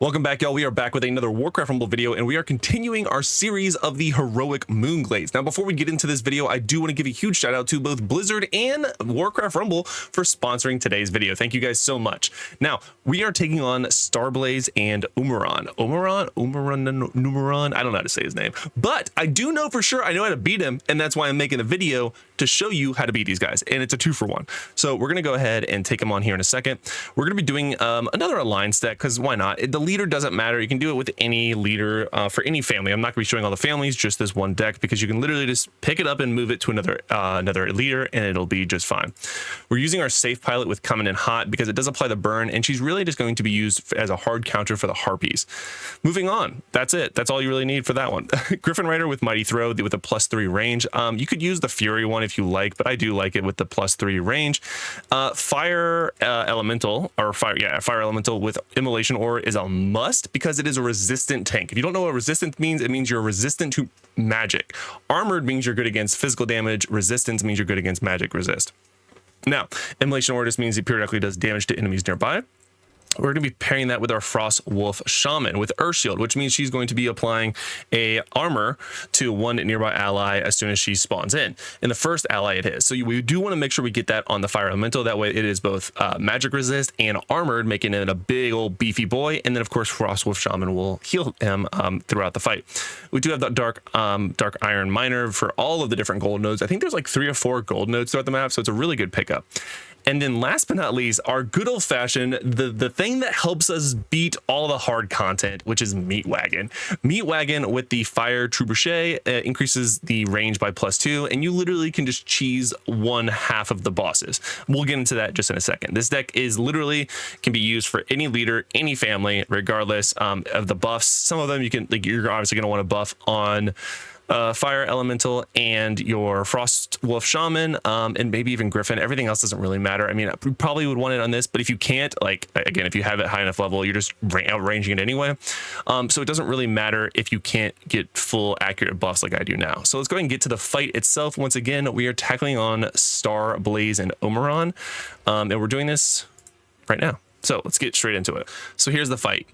Welcome back, y'all. We are back with another Warcraft Rumble video, and we are continuing our series of the heroic Moonglades. Now, before we get into this video, I do want to give a huge shout out to both Blizzard and Warcraft Rumble for sponsoring today's video. Thank you guys so much. Now, we are taking on Starblaze and Omnuron. Omnuron. I don't know how to say his name, but I do know for sure I know how to beat him, and that's why I'm making a video to show you how to beat these guys, and it's a 2-for-1. So we're gonna go ahead and take them on here in a second. We're gonna be doing another alliance deck, because why not? The leader doesn't matter. You can do it with any leader for any family. I'm not gonna be showing all the families, just this one deck, because you can literally just pick it up and move it to another leader, and it'll be just fine. We're using our safe pilot with coming in hot because it does apply the burn, and she's really just going to be used as a hard counter for the harpies. Moving on, that's it. That's all you really need for that one. Griffin Rider with Mighty Throw with a +3 range. You could use the Fury one if you like, but I do like it with the +3 range. Fire Elemental with Immolation Ore is a must because it is a resistant tank. If you don't know what resistant means, it means you're resistant to magic. Armored means you're good against physical damage. Resistance means you're good against magic resist. Now, Immolation Ore just means it periodically does damage to enemies nearby. We're going to be pairing that with our Frost Wolf Shaman with Earth Shield, which means she's going to be applying a armor to one nearby ally as soon as she spawns in. And the first ally it is. So we do want to make sure we get that on the Fire Elemental. That way it is both magic resist and armored, making it a big old beefy boy. And then of course Frost Wolf Shaman will heal him throughout the fight. We do have the Dark Iron Miner for all of the different gold nodes. I think there's like 3 or 4 gold nodes throughout the map, so it's a really good pickup. And then last but not least, our good old fashioned, the thing that helps us beat all the hard content, which is Meat Wagon. Meat Wagon with the Fire Trebuchet increases the range by +2, and you literally can just cheese 1/2 of the bosses. We'll get into that just in a second. This deck is literally can be used for any leader, any family, regardless of the buffs. Some of them you can, like, you're obviously going to want to buff on Fire Elemental and your Frost Wolf Shaman, and maybe even Griffin. Everything else doesn't really matter. I mean, you probably would want it on this, but if you can't, like, again, if you have it high enough level, you're just outranging it anyway. So it doesn't really matter if you can't get full accurate buffs like I do now. So let's go ahead and get to the fight itself. Once again, we are tackling on Starblaze and Omnuron, and we're doing this right now. So let's get straight into it. So here's the fight.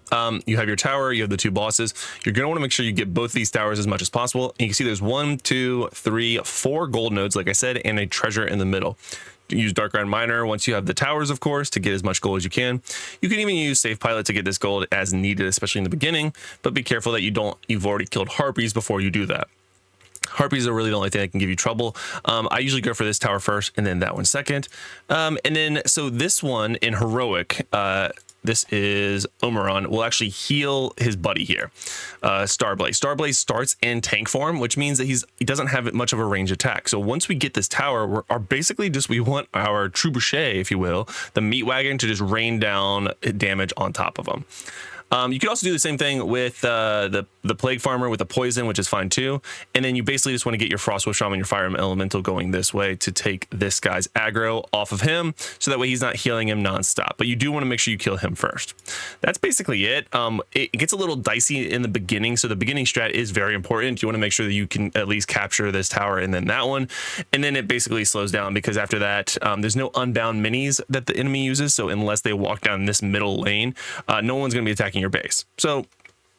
You have your tower, you have the 2 bosses. You're going to want to make sure you get both these towers as much as possible. And you can see there's 1, 2, 3, 4 gold nodes, like I said, and a treasure in the middle. You can use Dark Iron Miner once you have the towers, of course, to get as much gold as you can. You can even use Safe Pilot to get this gold as needed, especially in the beginning, but be careful that you've already killed harpies before you do that. Harpies are really the only thing that can give you trouble. I usually go for this tower first and then that one second. And then, so this one in Heroic, this is Omnuron, will actually heal his buddy here, Starblaze. Starblaze starts in tank form, which means that he doesn't have much of a range attack. So once we get this tower, we want our Trebuchet, if you will, the Meat Wagon, to just rain down damage on top of him. You can also do the same thing with the Plague Farmer with the poison, which is fine too. And then you basically just want to get your Frost Wolf Shaman, your Fire Elemental going this way to take this guy's aggro off of him, so that way he's not healing him nonstop. But you do want to make sure you kill him first. That's basically it. It gets a little dicey in the beginning, so the beginning strat is very important. You want to make sure that you can at least capture this tower and then that one. And then it basically slows down, because after that, there's no unbound minis that the enemy uses. So unless they walk down this middle lane, no one's going to be attacking your base. So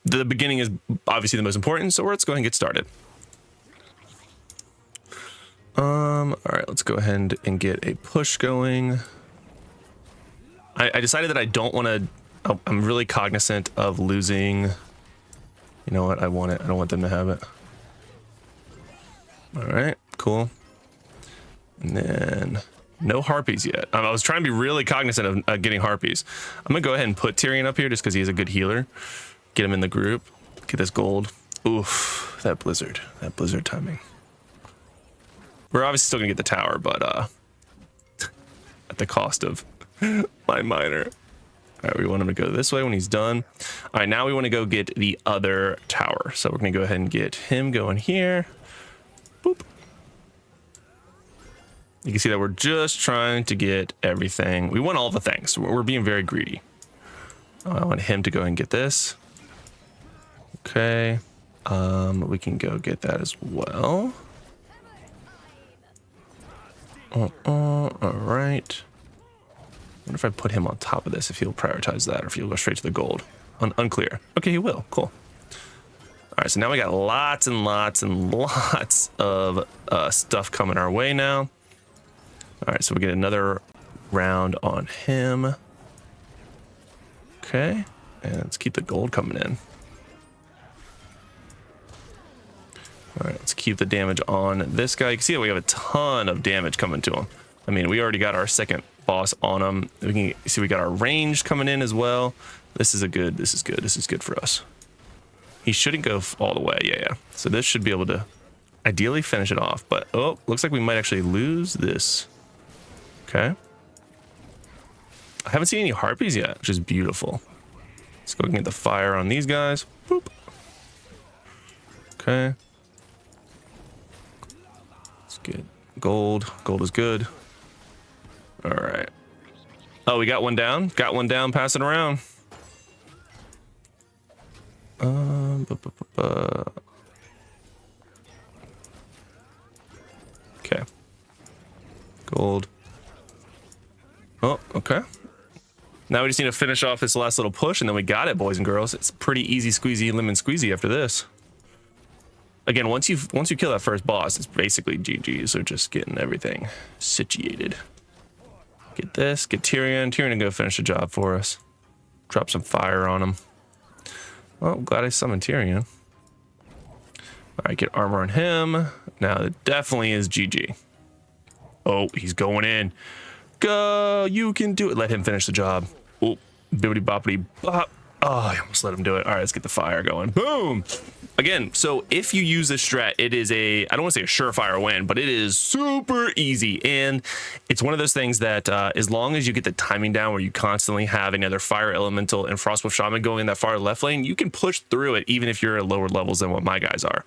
the beginning is obviously the most important, so let's go ahead and get started. All right, let's go ahead and get a push going. I decided that I don't want to, I'm really cognizant of losing. You know what, I want it. I don't want them to have it. All right, cool. And then no harpies yet. I was trying to be really cognizant of getting harpies. I'm gonna go ahead and put Tyrion up here just because he is a good healer. Get him in the group. Get this gold. Oof, that blizzard timing. We're obviously still gonna get the tower, but at the cost of my miner. All right, we want him to go this way when he's done. All right, now we want to go get the other tower. So we're gonna go ahead and get him going here. Boop. You can see that we're just trying to get everything. We want all the things. We're being very greedy. I want him to go and get this. Okay. We can go get that as well. All right. I wonder if I put him on top of this, if he'll prioritize that, or if he'll go straight to the gold. Unclear. Okay, he will. Cool. All right, so now we got lots and lots and lots of stuff coming our way now. All right, so we get another round on him. Okay, and let's keep the gold coming in. All right, let's keep the damage on this guy. You can see that we have a ton of damage coming to him. I mean, we already got our second boss on him. We can see we got our range coming in as well. This is good. This is good for us. He shouldn't go all the way. Yeah. So this should be able to ideally finish it off. But, oh, looks like we might actually lose this. Okay. I haven't seen any harpies yet, which is beautiful. Let's go and get the fire on these guys. Boop. Okay. Let's get gold. Gold is good. All right. Oh, we got one down. Got one down. Pass it around. Okay. Gold. Oh, okay. Now we just need to finish off this last little push, and then we got it, boys and girls. It's pretty easy squeezy lemon squeezy after this. Again, once you kill that first boss, it's basically GG. So just getting everything situated. Get this. Get Tyrion. Tyrion to go finish the job for us. Drop some fire on him. Well, glad I summoned Tyrion. All right, get armor on him. Now it definitely is GG. Oh, he's going in. Go, you can do it. Let him finish the job. Oh, bibbity boppity bop. Oh, I almost let him do it. All right, let's get the fire going. Boom. Again, so if you use this strat, it is I don't want to say a surefire win, but it is super easy. And it's one of those things that as long as you get the timing down where you constantly have another fire elemental and Frostwolf Shaman going in that far left lane, you can push through it even if you're at lower levels than what my guys are.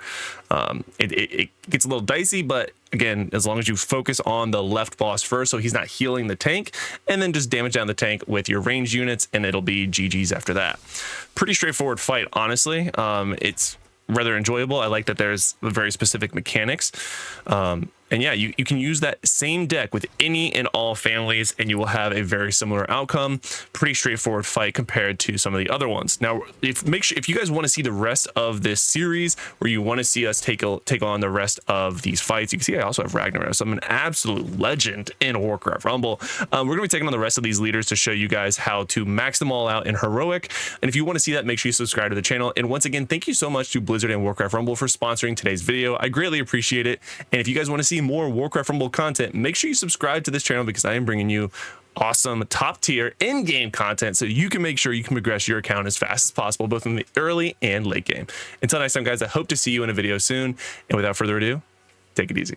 It gets a little dicey, but again, as long as you focus on the left boss first, so he's not healing the tank, and then just damage down the tank with your ranged units, and it'll be GG's after that. Pretty straightforward fight, honestly. It's rather enjoyable. I like that there's very specific mechanics. And yeah, you can use that same deck with any and all families, and you will have a very similar outcome. Pretty straightforward fight compared to some of the other ones. Now, if you guys want to see the rest of this series, or you want to see us take on the rest of these fights, you can see I also have Ragnarok. So I'm an absolute legend in Warcraft Rumble. We're going to be taking on the rest of these leaders to show you guys how to max them all out in heroic. And if you want to see that, make sure you subscribe to the channel. And once again, thank you so much to Blizzard and Warcraft Rumble for sponsoring today's video. I greatly appreciate it. And if you guys want to see more Warcraft Rumble content, make sure you subscribe to this channel, because I am bringing you awesome top tier in-game content so you can make sure you can progress your account as fast as possible, both in the early and late game. Until next time, guys, I hope to see you in a video soon. And without further ado, take it easy.